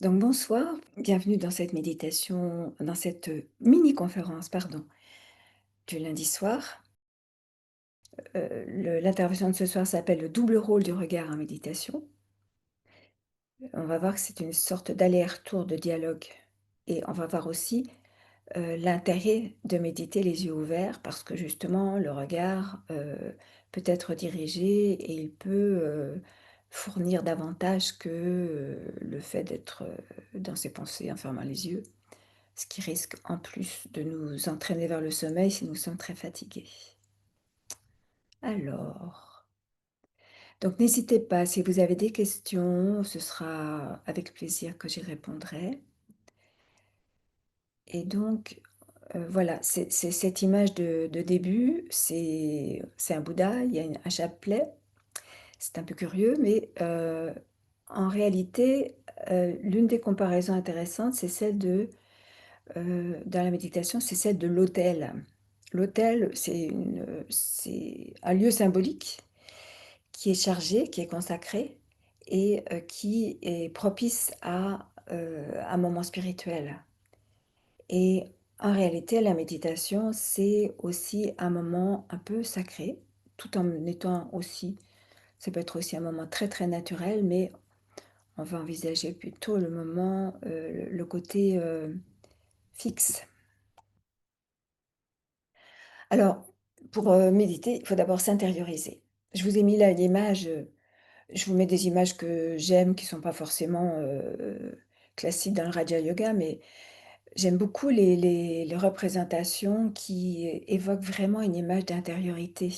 Donc bonsoir, bienvenue dans cette méditation, dans cette mini-conférence, pardon, du lundi soir. L'intervention de ce soir s'appelle le double rôle du regard en méditation. On va voir que c'est une sorte d'aller-retour de dialogue. Et on va voir aussi l'intérêt de méditer les yeux ouverts parce que justement le regard peut être dirigé et il peut fournir davantage que le fait d'être dans ses pensées en fermant les yeux. Ce qui risque en plus de nous entraîner vers le sommeil si nous sommes très fatigués. Alors, donc n'hésitez pas, si vous avez des questions, ce sera avec plaisir que j'y répondrai. Et donc, voilà, c'est cette image de début, c'est un Bouddha, il y a un chapelet, c'est un peu curieux, mais en réalité, l'une des comparaisons intéressantes, c'est celle dans la méditation, c'est celle de l'autel. L'autel, c'est un lieu symbolique qui est chargé, qui est consacré et qui est propice à un moment spirituel. Et en réalité, la méditation, c'est aussi un moment un peu sacré, tout en étant aussi, ça peut être aussi un moment très très naturel, mais on va envisager plutôt le moment, le côté fixe. Alors, pour, méditer, il faut d'abord s'intérioriser. Je vous ai mis là une image, je vous mets des images que j'aime, qui sont pas forcément, classiques dans le Raja Yoga, mais j'aime beaucoup les représentations qui évoquent vraiment une image d'intériorité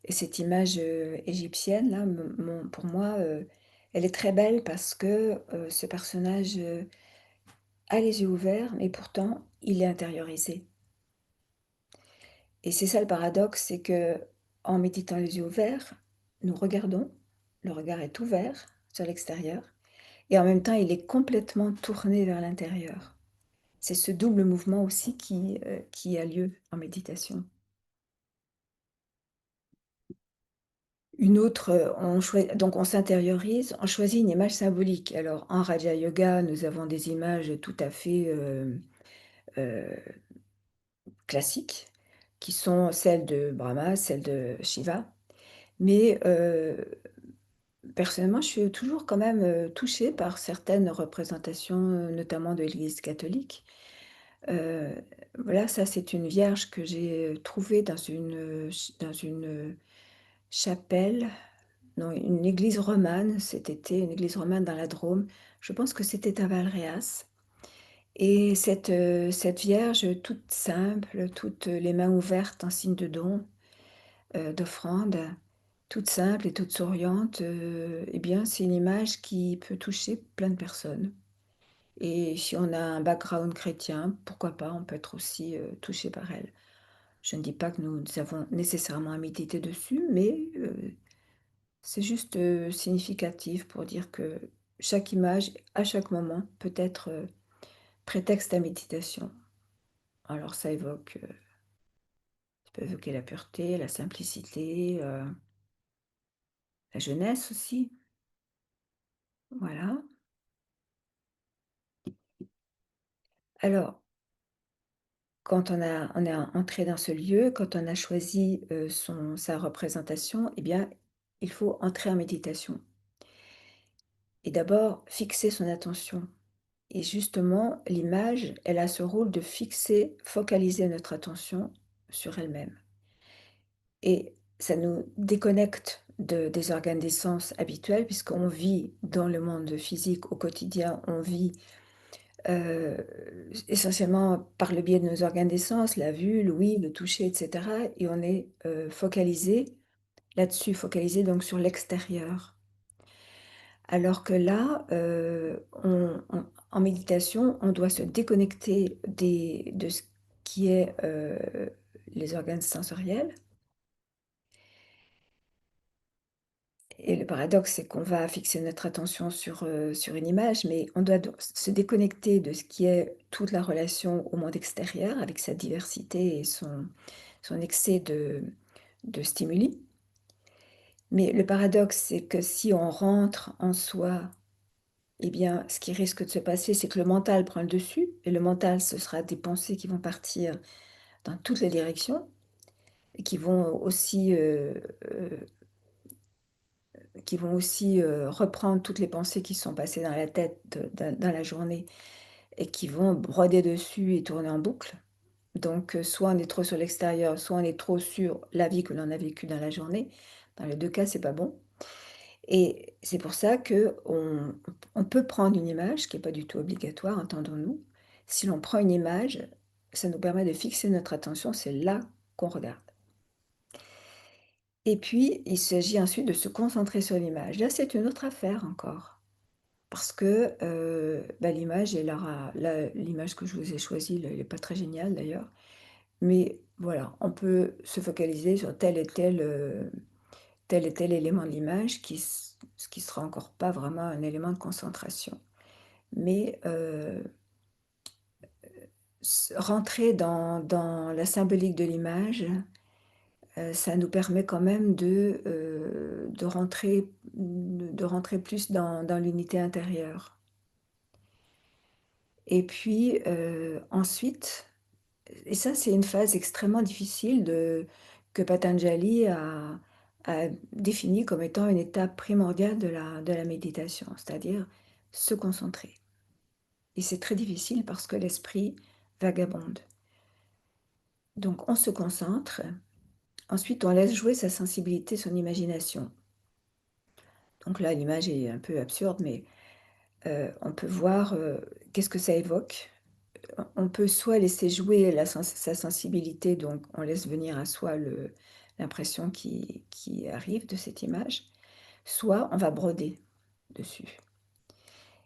et cette image, égyptienne là, pour moi, elle est très belle parce que, ce personnage, a les yeux ouverts, mais pourtant il est intériorisé. Et c'est ça le paradoxe, c'est que en méditant les yeux ouverts, nous regardons, le regard est ouvert sur l'extérieur et en même temps, il est complètement tourné vers l'intérieur. C'est ce double mouvement aussi qui a lieu en méditation. Une autre, donc on s'intériorise, on choisit une image symbolique. Alors en Raja Yoga, nous avons des images tout à fait, heu, classiques, qui sont celles de Brahma, celles de Shiva, mais personnellement, je suis toujours quand même, touchée par certaines représentations, notamment de l'Église catholique. Heu, voilà, ça, c'est une vierge que j'ai, trouvée dans une, chapelle, non, une église romane cet été, une église romane dans la Drôme. Je pense que c'était à Valréas et cette vierge toute simple, toutes les mains ouvertes en signe de don, d'offrande, toute simple et toute souriante, eh bien, c'est une image qui peut toucher plein de personnes et si on a un background chrétien, pourquoi pas, on peut être aussi, touché par elle. Je ne dis pas que nous avons nécessairement à méditer dessus, mais c'est juste, significatif pour dire que chaque image, à chaque moment, peut être, prétexte à méditation. Alors ça peut évoquer la pureté, la simplicité, la jeunesse aussi, voilà. Alors, quand on est entré dans ce lieu, quand on a choisi, sa représentation, eh bien, il faut entrer en méditation et d'abord fixer son attention et justement, l'image, elle a ce rôle de fixer, focaliser notre attention sur elle-même et ça nous déconnecte des organes des sens habituels puisqu'on vit dans le monde physique au quotidien, on vit Heu, essentiellement par le biais de nos organes des sens, la vue, l'ouïe, le toucher et cetera et on est, focalisé là-dessus, focalisé donc sur l'extérieur. Alors que là, on en méditation, on doit se déconnecter de ce qui est, les organes sensoriels et le paradoxe, c'est qu'on va fixer notre attention sur une image, mais on doit donc se déconnecter de ce qui est toute la relation au monde extérieur avec sa diversité et son excès de stimuli. Mais le paradoxe, c'est que si on rentre en soi eh bien, ce qui risque de se passer, c'est que le mental prend le dessus et le mental, ce sera des pensées qui vont partir dans toutes les directions et qui vont aussi, reprendre toutes les pensées qui sont passées dans la tête dans la journée et qui vont broder dessus et tourner en boucle. Donc, soit on est trop sur l'extérieur, soit on est trop sur la vie que l'on a vécue dans la journée. Dans les 2 cas, c'est pas bon et c'est pour ça qu'on peut prendre une image, qui est pas du tout obligatoire, entendons-nous. Si l'on prend une image, ça nous permet de fixer notre attention, c'est là qu'on regarde et puis il s'agit ensuite de se concentrer sur l'image. Là, c'est une autre affaire encore parce que, bah, l'image elle aura là, l'image que je vous ai choisie, là, elle est pas très géniale d'ailleurs. Mais voilà, on peut se focaliser sur tel et tel élément de l'image ce qui sera encore pas vraiment un élément de concentration. Mais, rentrer dans la symbolique de l'image, ça nous permet quand même de rentrer plus dans l'unité intérieure. Et puis, ensuite et ça, c'est une phase extrêmement difficile que Patanjali a définie comme étant une étape primordiale de la méditation, c'est-à-dire se concentrer. Et c'est très difficile parce que l'esprit vagabonde. Donc on se concentre, ensuite on laisse jouer sa sensibilité, son imagination. Donc là, l'image est un peu absurde, mais on peut voir qu'est-ce que ça évoque. On peut soit laisser jouer sa sensibilité, donc on laisse venir à soi l'impression qui arrive de cette image, soit on va broder dessus.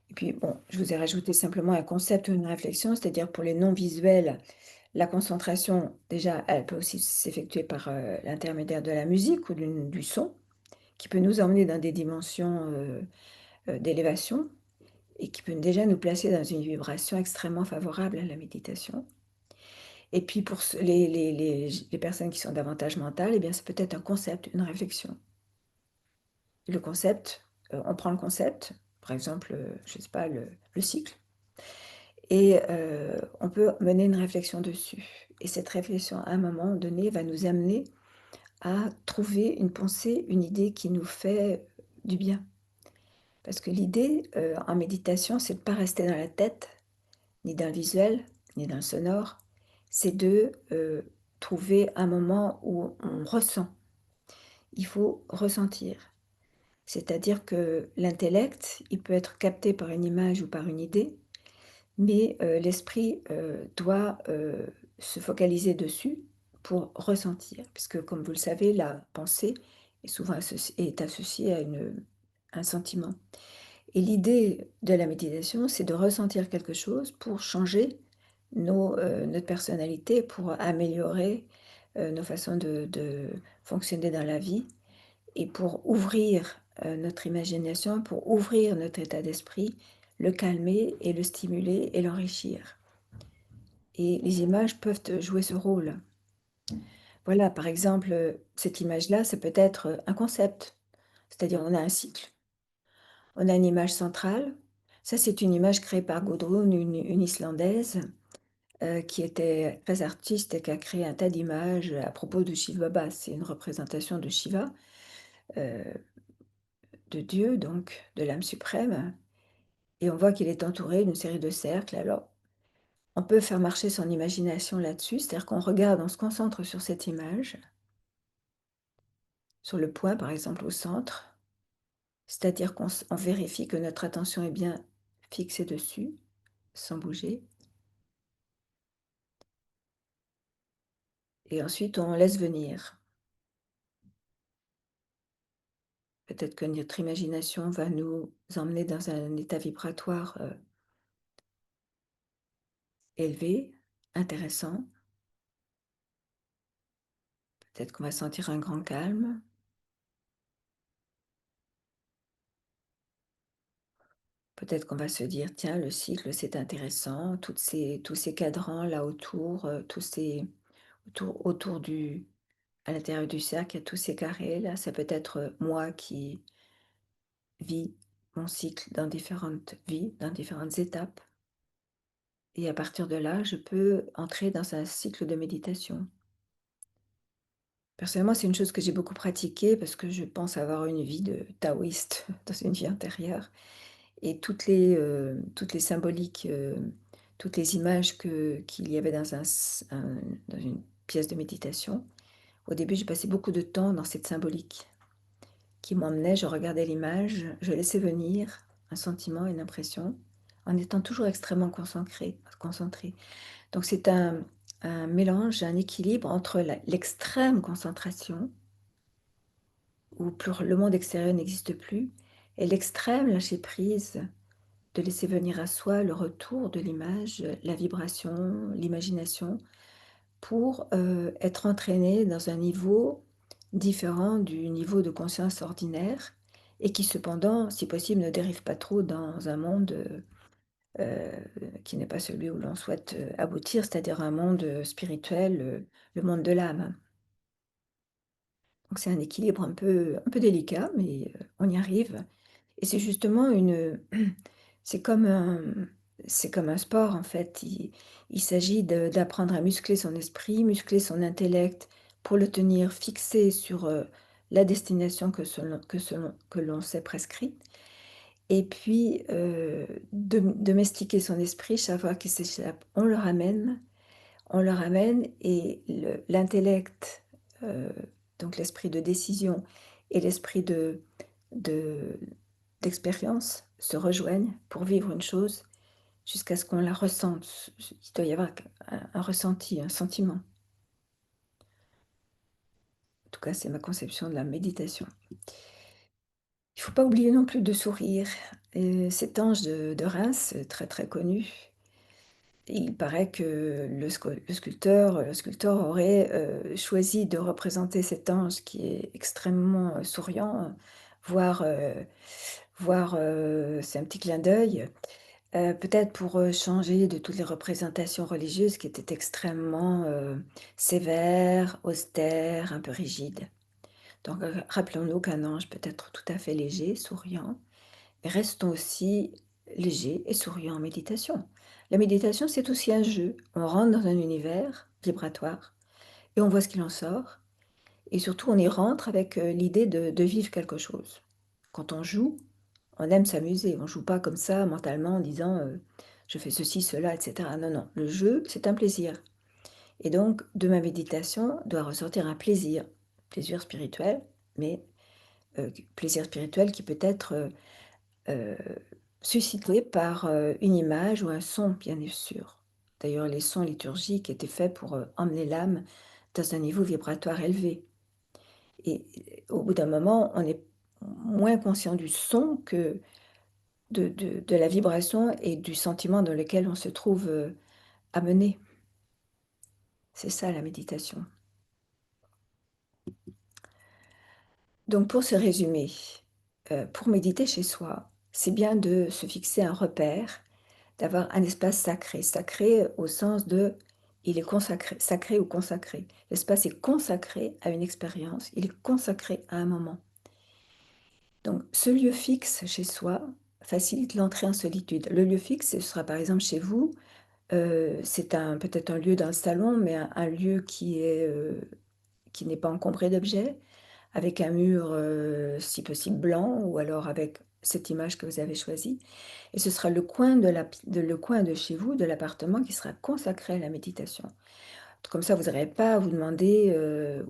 Et puis bon, je vous ai rajouté simplement un concept ou une réflexion, c'est-à-dire pour les non visuels, la concentration, déjà, elle peut aussi s'effectuer par l'intermédiaire de la musique ou du son, qui peut nous emmener dans des dimensions d'élévation et qui peut déjà nous placer dans une vibration extrêmement favorable à la méditation. Et puis pour les personnes qui sont davantage mentales, eh bien, c'est peut-être un concept, une réflexion. Le concept, on prend le concept, par exemple, je ne sais pas, le cycle, et on peut mener une réflexion dessus. Et cette réflexion, à un moment donné, va nous amener à trouver une pensée, une idée qui nous fait du bien. Parce que l'idée, en méditation, c'est de ne pas rester dans la tête, ni dans le visuel, ni dans le sonore, c'est de, trouver un moment où on ressent. Il faut ressentir. C'est-à-dire que l'intellect, il peut être capté par une image ou par une idée, mais, l'esprit, doit, se focaliser dessus pour ressentir. Puisque comme vous le savez, la pensée est souvent associée à un sentiment. Et l'idée de la méditation, c'est de ressentir quelque chose pour changer notre personnalité, pour améliorer, nos façons de fonctionner dans la vie et pour ouvrir, notre imagination, pour ouvrir notre état d'esprit, le calmer et le stimuler et l'enrichir. Et les images peuvent, jouer ce rôle. Voilà, par exemple, cette image-là, ça peut être, un concept, c'est-à-dire on a un cycle. On a une image centrale. Ça, c'est une image créée par Gudrun, une Islandaise, qui était très artiste et qui a créé un tas d'images à propos de Shiva Baba. C'est une représentation de Shiva, heu, de Dieu donc, de l'âme suprême et on voit qu'il est entouré d'une série de cercles. Alors, on peut faire marcher son imagination là-dessus, c'est-à-dire qu'on regarde, on se concentre sur cette image, sur le point par exemple au centre, c'est-à-dire on vérifie que notre attention est bien fixée dessus, sans bouger. Et ensuite, on laisse venir. Peut-être que notre imagination va nous emmener dans un état vibratoire, élevé, intéressant. Peut-être qu'on va sentir un grand calme. Peut-être qu'on va se dire: «Tiens, le cycle, c'est intéressant, tous ces cadrans là autour, autour du à l'intérieur du cercle, il y a tous ces carrés là, ça peut être, moi qui vis». mon cycle dans différentes vies, dans différentes étapes et à partir de là, je peux entrer dans un cycle de méditation. Personnellement, c'est une chose que j'ai beaucoup pratiquée parce que je pense avoir une vie de taoïste dans une vie antérieure et toutes les symboliques, toutes les images qu'il y avait dans une pièce de méditation. Au début, j'ai passé beaucoup de temps dans cette symbolique qui m'emmenait, je regardais l'image, je laissais venir un sentiment, une impression, en étant toujours extrêmement concentrée. Donc c'est un mélange, un équilibre entre l'extrême concentration, où plus le monde extérieur n'existe plus, et l'extrême lâcher prise, de laisser venir à soi le retour de l'image, la vibration, l'imagination, pour être entraîné dans un niveau différent du niveau de conscience ordinaire et qui cependant, si possible, ne dérive pas trop dans un monde qui n'est pas celui où l'on souhaite aboutir, c'est-à-dire un monde spirituel, le monde de l'âme. Donc c'est un équilibre un peu délicat, mais on y arrive. Et c'est justement c'est comme un, c'est comme un sport en fait. Il s'agit d'apprendre à muscler son esprit, muscler son intellect pour le tenir fixé sur la destination que l'on s'est prescrite. Et puis domestiquer son esprit, chaque fois qu'il s'échappe, on le ramène et l'intellect, donc l'esprit de décision et l'esprit de d'expérience se rejoignent pour vivre une chose jusqu'à ce qu'on la ressente. Il doit y avoir un ressenti, un sentiment. En tout cas, c'est ma conception de la méditation. Il ne faut pas oublier non plus de sourire. Cet ange de Reims, très, très connu, il paraît que le sculpteur aurait, choisi de représenter cet ange qui est extrêmement, souriant, voire, c'est un petit clin d'œil. Peut-être pour, changer de toutes les représentations religieuses qui étaient extrêmement, sévères, austères, un peu rigides. Donc, rappelons-nous qu'un ange peut être tout à fait léger, souriant, et restons aussi légers et souriants en méditation. La méditation, c'est aussi un jeu. On rentre dans un univers vibratoire et on voit ce qu'il en sort et surtout on y rentre avec, l'idée de vivre quelque chose. Quand on joue, on aime s'amuser, on joue pas comme ça mentalement en disant, «Je fais ceci, cela» et cetera. Non, non, le jeu, c'est un plaisir et donc de ma méditation doit ressortir un plaisir, plaisir spirituel, mais plaisir spirituel qui peut être, heu, suscité par, une image ou un son, bien sûr. D'ailleurs, les sons liturgiques étaient faits pour, emmener l'âme dans un niveau vibratoire élevé et au bout d'un moment, on est moins conscient du son que de la vibration et du sentiment dans lequel on se trouve, amené. C'est ça la méditation. Donc pour se résumer, pour méditer chez soi, c'est bien de se fixer un repère, d'avoir un espace sacré. Sacré au sens de il est consacré, sacré ou consacré. L'espace est consacré à une expérience, il est consacré à un moment. Donc ce lieu fixe chez soi facilite l'entrée en solitude. Le lieu fixe, ce sera par exemple chez vous. C'est peut-être un lieu dans le salon, mais un lieu qui n'est pas encombré d'objets, avec un mur, si possible blanc ou alors avec cette image que vous avez choisie et ce sera le coin de chez vous, de l'appartement qui sera consacré à la méditation. Comme ça, vous n'aurez pas à vous demander,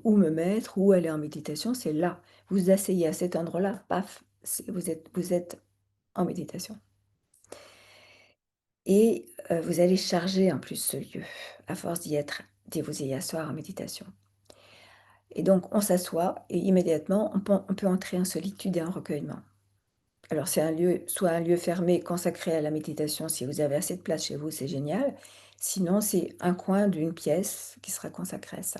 où me mettre, où aller en méditation, c'est là. Vous vous asseyez à cet endroit-là, paf, vous êtes en méditation et vous allez charger en plus ce lieu, à force d'y vous y asseoir en méditation et donc on s'assoit et immédiatement on peut entrer en solitude et en recueillement. Alors c'est un lieu soit un lieu fermé consacré à la méditation si vous avez assez de place chez vous, c'est génial. Sinon, c'est un coin d'une pièce qui sera consacré à ça.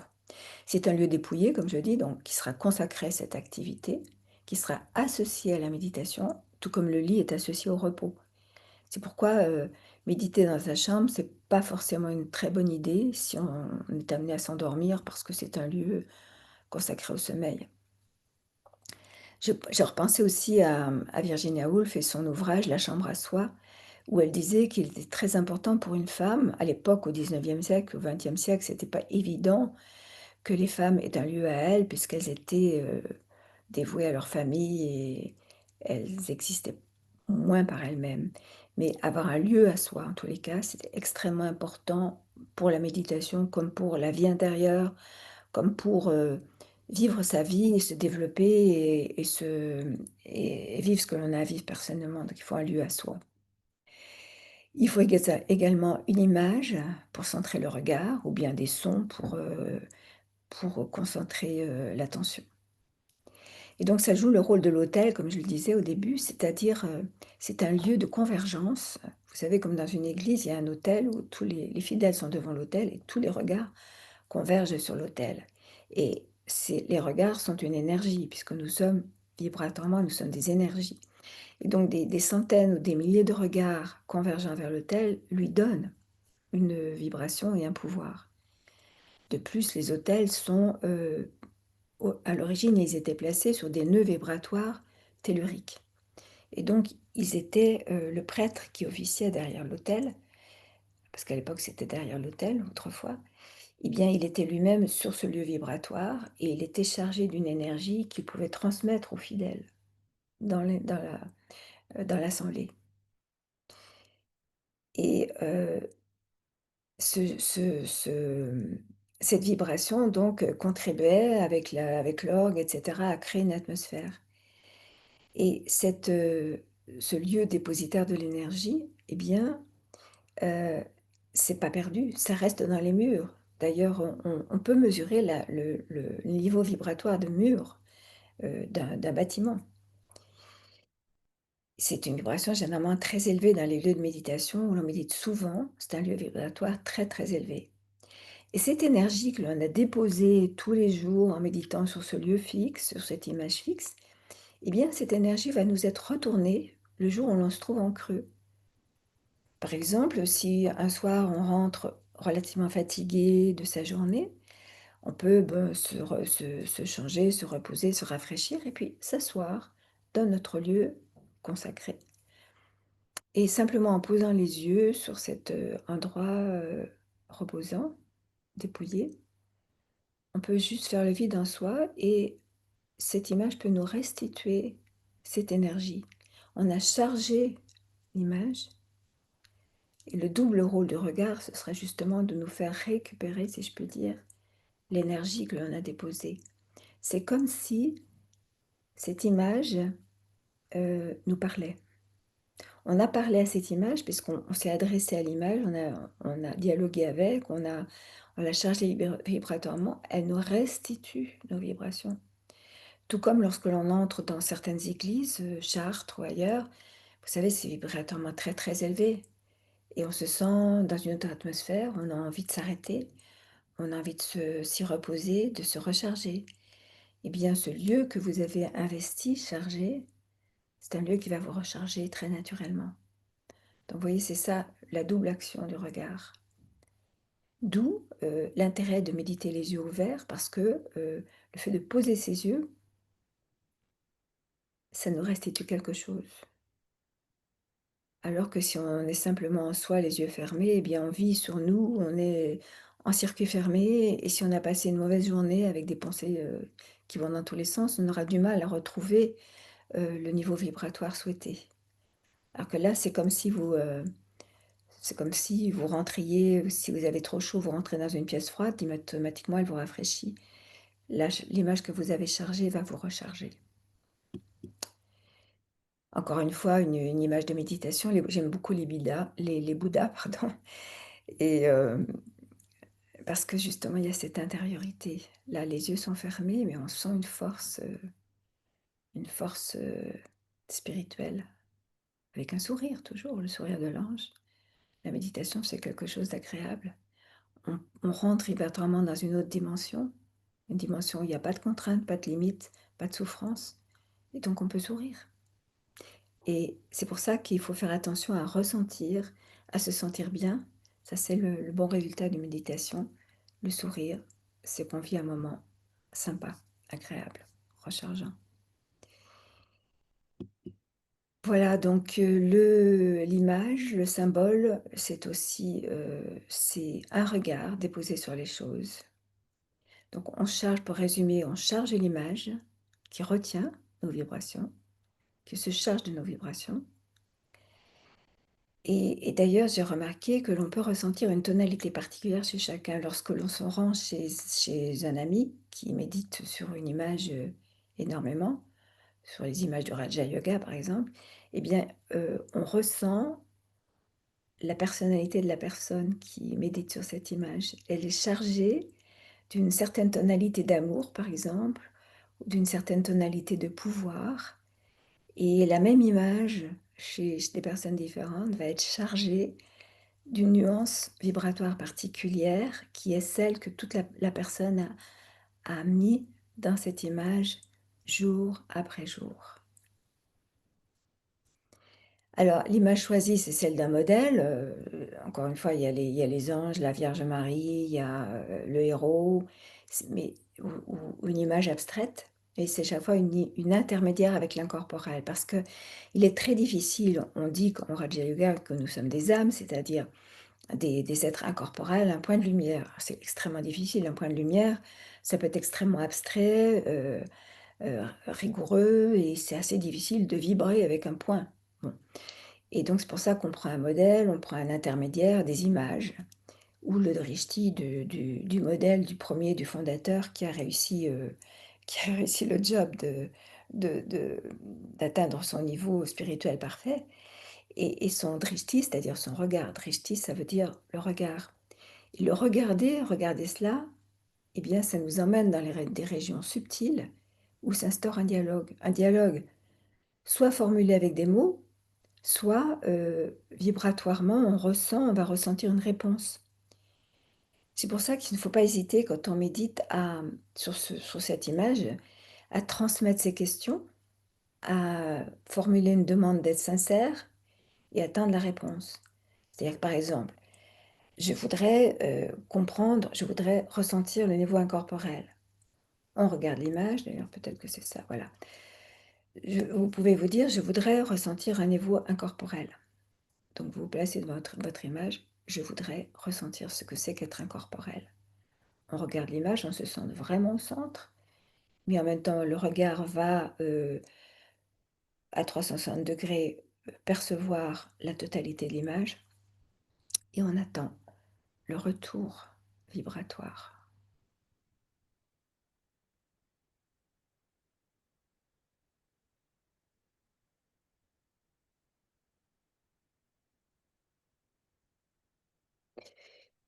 C'est un lieu dépouillé, comme je dis, donc qui sera consacré à cette activité, qui sera associé à la méditation, tout comme le lit est associé au repos. C'est pourquoi, méditer dans sa chambre, c'est pas forcément une très bonne idée si on est amené à s'endormir parce que c'est un lieu consacré au sommeil. Je repensais aussi à Virginia Woolf et son ouvrage La chambre à soi, où elle disait qu'il était très important pour une femme, à l'époque, au 19e siècle, au 20e siècle, c'était pas évident que les femmes aient un lieu à elles, puisqu'elles étaient, dévouées à leur famille et elles existaient moins par elles-mêmes. Mais avoir un lieu à soi, en tous les cas, c'était extrêmement important pour la méditation, comme pour la vie intérieure, comme pour, vivre sa vie et se développer et vivre ce que l'on a à vivre personnellement. Donc il faut un lieu à soi. Il faut également une image pour centrer le regard ou bien des sons pour concentrer, l'attention. Et donc ça joue le rôle de l'autel, comme je le disais au début, c'est-à-dire, c'est un lieu de convergence. Vous savez, comme dans une église, il y a un autel où tous les fidèles sont devant l'autel et tous les regards convergent sur l'autel. Et les regards sont une énergie, puisque nous sommes vibratoirement, nous sommes des énergies. Et donc des centaines ou des milliers de regards convergeant vers l'autel lui donnent une vibration et un pouvoir. De plus, les autels sont, à l'origine, ils étaient placés sur des nœuds vibratoires telluriques. Et donc, ils étaient le prêtre qui officiait derrière l'autel, parce qu'à l'époque c'était derrière l'autel autrefois, eh bien, il était lui-même sur ce lieu vibratoire et il était chargé d'une énergie qu'il pouvait transmettre aux fidèles dans l'assemblée. Et cette vibration donc contribuait avec l'orgue et cetera à créer une atmosphère. Et ce lieu dépositaire de l'énergie, eh bien, heu, c'est pas perdu, ça reste dans les murs. D'ailleurs, on peut mesurer le niveau vibratoire de murs, d'un bâtiment. C'est une vibration généralement très élevée dans les lieux de méditation où l'on médite souvent, c'est un lieu vibratoire très, très élevé. Et cette énergie que l'on a déposée tous les jours en méditant sur ce lieu fixe, sur cette image fixe, eh bien, cette énergie va nous être retournée le jour où l'on se trouve en creux. Par exemple, si un soir on rentre relativement fatigué de sa journée, on peut ben, se changer, se reposer, se rafraîchir et puis s'asseoir dans notre lieu consacré. Et simplement en posant les yeux sur cet endroit reposant, dépouillé, on peut juste faire le vide en soi et cette image peut nous restituer cette énergie. On a chargé l'image et le double rôle du regard, ce serait justement de nous faire récupérer, si je peux dire, l'énergie que l'on a déposée. C'est comme si cette image nous parlait. On a parlé à cette image puisqu'on s'est adressé à l'image, on a dialogué avec, on l'a chargée vibratoirement, elle nous restitue nos vibrations. Tout comme lorsque l'on entre dans certaines églises, Chartres ou ailleurs, vous savez, c'est vibratoirement très, très élevé et on se sent dans une autre atmosphère, on a envie de s'arrêter, on a envie de s'y reposer, de se recharger. Eh bien, ce lieu que vous avez investi, chargé, c'est un lieu qui va vous recharger très naturellement. Donc, vous voyez, c'est ça la double action du regard. D'où l'intérêt de méditer les yeux ouverts, parce que le fait de poser ses yeux, ça nous restitue quelque chose. Alors que si on est simplement en soi, les yeux fermés, eh bien on vit sur nous, on est en circuit fermé et si on a passé une mauvaise journée avec des pensées, qui vont dans tous les sens, on aura du mal à retrouver, le niveau vibratoire souhaité. Alors que là, c'est comme si vous rentriez si vous avez trop chaud, vous rentrez dans une pièce froide, automatiquement elle vous rafraîchit. L'image que vous avez chargée va vous recharger. Encore une fois, une image de méditation, j'aime beaucoup les bouddhas, pardon, et parce que justement, il y a cette intériorité. Là, les yeux sont fermés, mais on sent une force, spirituelle, avec un sourire toujours, le sourire de l'ange. La méditation, c'est quelque chose d'agréable. On rentre vibratoirement dans une autre dimension, une dimension où il n'y a pas de contraintes, pas de limites, pas de souffrance, et donc on peut sourire. Et c'est pour ça qu'il faut faire attention à ressentir, à se sentir bien. Ça, c'est le bon résultat d'une méditation. Le sourire, c'est qu'on vit un moment sympa, agréable, rechargeant. Voilà donc le l'image, le symbole, c'est aussi, c'est un regard déposé sur les choses. Donc on charge pour résumer, on charge l'image qui retient nos vibrations, qui se charge de nos vibrations et d'ailleurs j'ai remarqué que l'on peut ressentir une tonalité particulière chez chacun lorsque l'on se rend chez un ami qui médite sur une image, énormément, sur les images du Raja Yoga par exemple, eh bien, on ressent la personnalité de la personne qui médite sur cette image. Elle est chargée d'une certaine tonalité d'amour, par exemple, ou d'une certaine tonalité de pouvoir. Et la même image, chez des personnes différentes, va être chargée d'une nuance vibratoire particulière qui est celle que toute la personne a mis dans cette image jour après jour. Alors, l'image choisie, c'est celle d'un modèle, encore une fois, il y a les anges, la Vierge Marie, il y a, le héros, mais ou une image abstraite et c'est chaque fois une intermédiaire avec l'incorporel parce que il est très difficile, on dit qu'en Raja Yoga que nous sommes des âmes, c'est-à-dire des êtres incorporels, un point de lumière. C'est extrêmement difficile, un point de lumière, ça peut être extrêmement abstrait, rigoureux et c'est assez difficile de vibrer avec un point. Bon. Et donc c'est pour ça qu'on prend un modèle, on prend un intermédiaire, des images, ou le drishti du modèle du premier du fondateur qui a réussi le job de d'atteindre son niveau spirituel parfait et son drishti, c'est-à-dire son regard. Drishti, ça veut dire le regard et le regarder cela, eh bien ça nous emmène dans des régions subtiles où s'instaure un dialogue. Un dialogue soit formulé avec des mots, soit, vibratoirement, on va ressentir une réponse. C'est pour ça qu'il ne faut pas hésiter quand on médite sur cette image, à transmettre ses questions, à formuler une demande d'être sincère et attendre la réponse. C'est-à-dire que, par exemple, je voudrais ressentir le niveau incorporel. On regarde l'image, d'ailleurs peut-être que c'est ça, voilà. Vous pouvez vous dire: «Je voudrais ressentir un niveau incorporel». Donc vous vous placez devant votre image, je voudrais ressentir ce que c'est qu'être incorporel. On regarde l'image, on se sent vraiment au centre, mais en même temps le regard va à 360 degrés percevoir la totalité de l'image et on attend le retour vibratoire.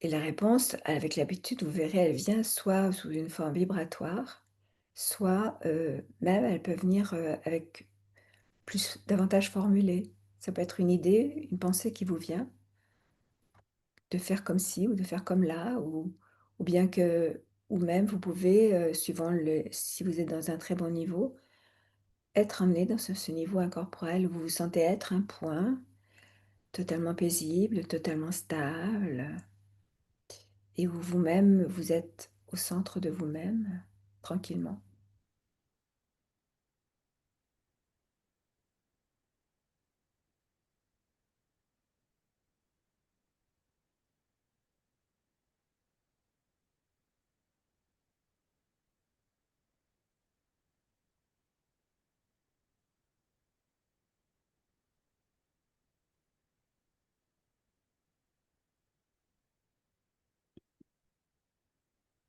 Et la réponse, avec l'habitude, vous verrez, elle vient soit sous une forme vibratoire, soit même elle peut venir avec davantage formulée. Ça peut être une idée, une pensée qui vous vient, de faire comme ci ou de faire comme là, ou bien que, ou même vous pouvez, suivant si vous êtes dans un très bon niveau, être emmené dans ce niveau incorporel où vous vous sentez être un point totalement paisible, totalement stable, et où vous-même, vous êtes au centre de vous-même, tranquillement.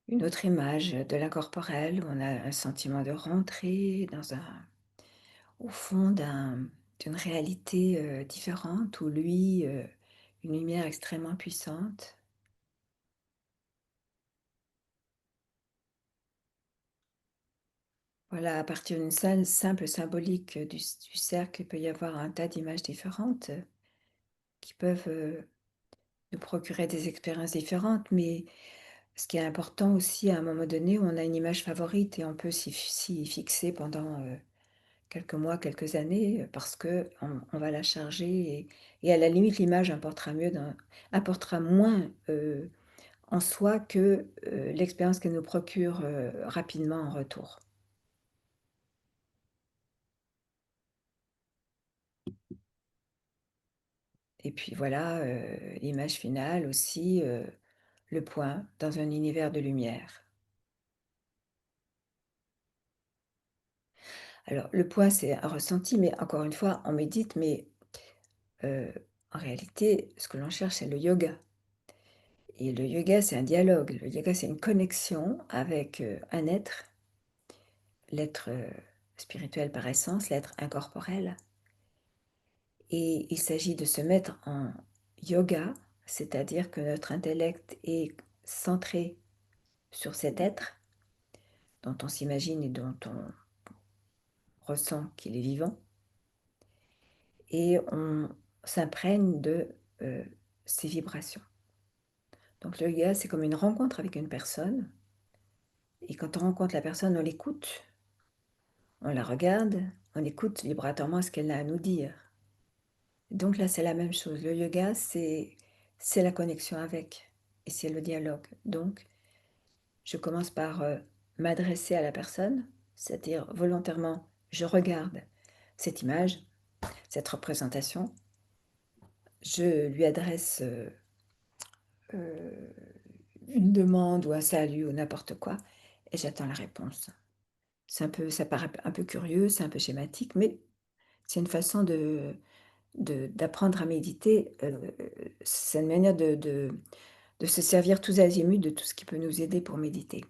Une autre image de l'incorporel où on a un sentiment de rentrer au fond d'une réalité différente, où lui, une lumière extrêmement puissante. Voilà, à partir d'une simple symbolique du cercle, il peut y avoir un tas d'images différentes qui peuvent nous procurer des expériences différentes. Mais ce qui est important aussi, à un moment donné, on a une image favorite et on peut s'y fixer pendant quelques mois, quelques années, parce que on va la charger et à la limite, l'image apportera moins en soi que l'expérience qu'elle nous procure rapidement en retour. et puis voilà, l'image finale aussi, le point dans un univers de lumière. Alors le point, c'est un ressenti, mais encore une fois, on médite, mais heu, en réalité, ce que l'on cherche, c'est le yoga et le yoga, c'est un dialogue. Le yoga, c'est une connexion avec, un être, l'être, spirituel par essence, l'être incorporel, et il s'agit de se mettre en yoga, c'est-à-dire que notre intellect est centré sur cet être dont on s'imagine et dont on ressent qu'il est vivant, et on s'imprègne de, heu, ses vibrations. Donc le yoga, c'est comme une rencontre avec une personne, et quand on rencontre la personne, on l'écoute, on la regarde, on écoute vibratoirement ce qu'elle a à nous dire. Donc là, c'est la même chose. Le yoga, c'est la connexion avec, et c'est le dialogue. Donc je commence par, m'adresser à la personne, c'est-à-dire volontairement, je regarde cette image, cette représentation, je lui adresse, heu, une demande ou un salut ou n'importe quoi, et j'attends la réponse. Ça paraît un peu curieux, c'est un peu schématique, mais c'est une façon d'apprendre à méditer, c'est une manière de se servir tous azimuts de tout ce qui peut nous aider pour méditer.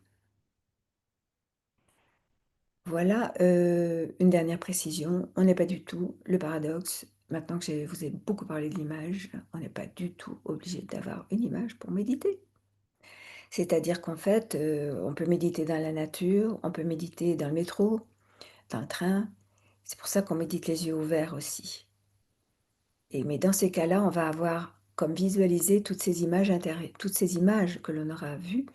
Voilà, une dernière précision, on n'est pas du tout le paradoxe, maintenant que je vous ai beaucoup parlé de l'image, on n'est pas du tout obligé d'avoir une image pour méditer. C'est-à-dire qu'en fait, on peut méditer dans la nature, on peut méditer dans le métro, dans le train. C'est pour ça qu'on médite les yeux ouverts aussi, et mais dans ces cas-là, on va avoir comme visualisé toutes ces images que l'on aura vues.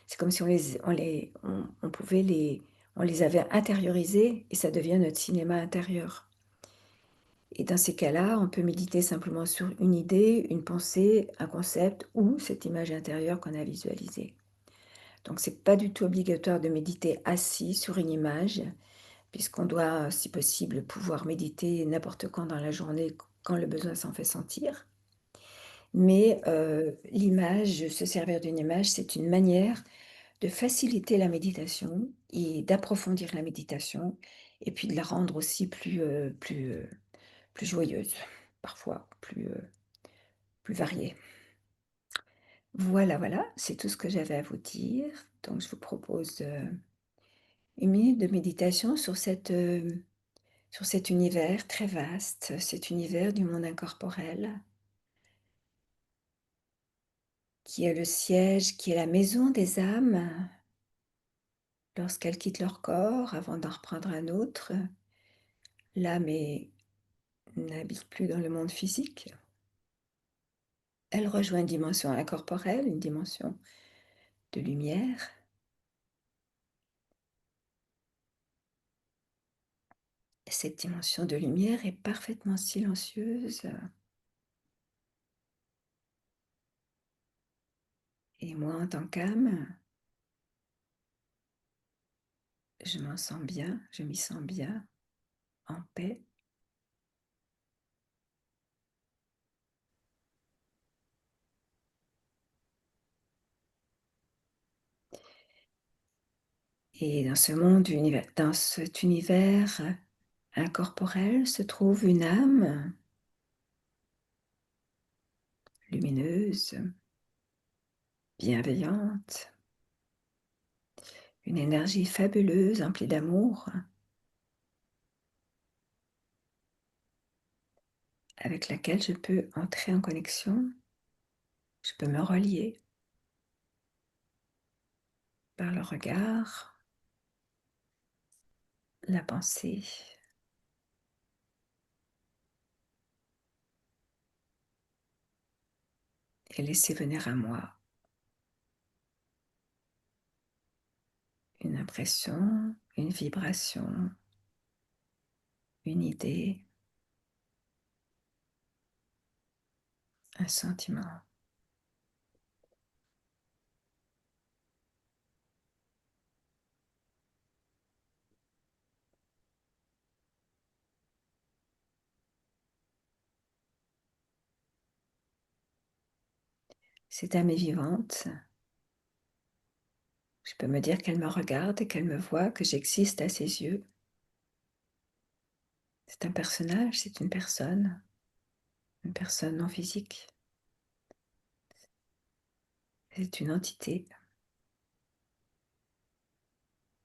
C'est comme si on pouvait on les avait intériorisées, et ça devient notre cinéma intérieur, et dans ces cas-là, on peut méditer simplement sur une idée, une pensée, un concept ou cette image intérieure qu'on a visualisée. Donc c'est pas du tout obligatoire de méditer assis sur une image, puisqu'on doit, si possible, pouvoir méditer n'importe quand dans la journée, quand le besoin s'en fait sentir. Mais, l'image, se servir d'une image, c'est une manière de faciliter la méditation et d'approfondir la méditation, et puis de la rendre aussi plus joyeuse, parfois plus variée. Voilà, voilà, c'est tout ce que j'avais à vous dire. Donc je vous propose, une minute de méditation sur cet univers très vaste, cet univers du monde incorporel, qui est le siège, qui est la maison des âmes lorsqu'elles quittent leur corps avant d'en reprendre un autre. N'habite plus dans le monde physique. Elle rejoint une dimension incorporelle, une dimension de lumière. Cette dimension de lumière est parfaitement silencieuse, et moi, en tant qu'âme, je m'en sens bien, je m'y sens bien, en paix. Et dans cet univers incorporel se trouve une âme lumineuse, bienveillante, une énergie fabuleuse, emplie d'amour, avec laquelle je peux entrer en connexion, je peux me relier par le regard, la pensée, et laisser venir à moi une impression, une vibration, une idée, un sentiment. Cette amie vivante, je peux me dire qu'elle me regarde, qu'elle me voit, que j'existe à ses yeux. C'est un personnage, c'est une personne non physique, c'est une entité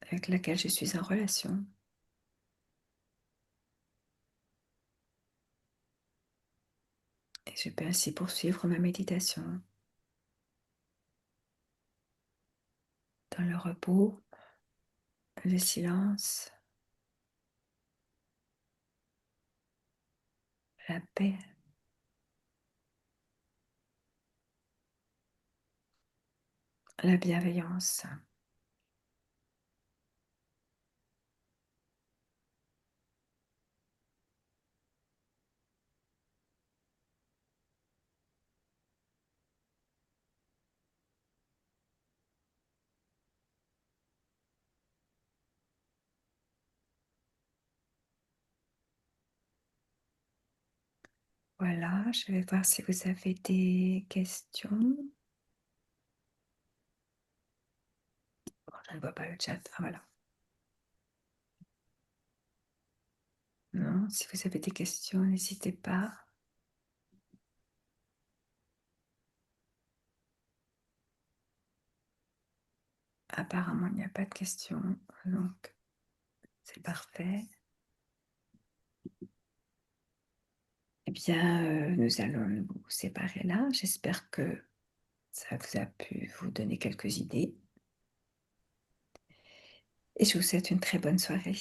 avec laquelle je suis en relation et je peux ainsi poursuivre ma méditation dans le repos, le silence, la paix, la bienveillance. Voilà, je vais voir si vous avez des questions. Bon, je ne vois pas le chat. Ah, voilà. Non, si vous avez des questions, n'hésitez pas. Apparemment, il n'y a pas de questions, donc c'est parfait. Eh bien, nous allons nous séparer là. J'espère que ça vous a pu vous donner quelques idées et je vous souhaite une très bonne soirée.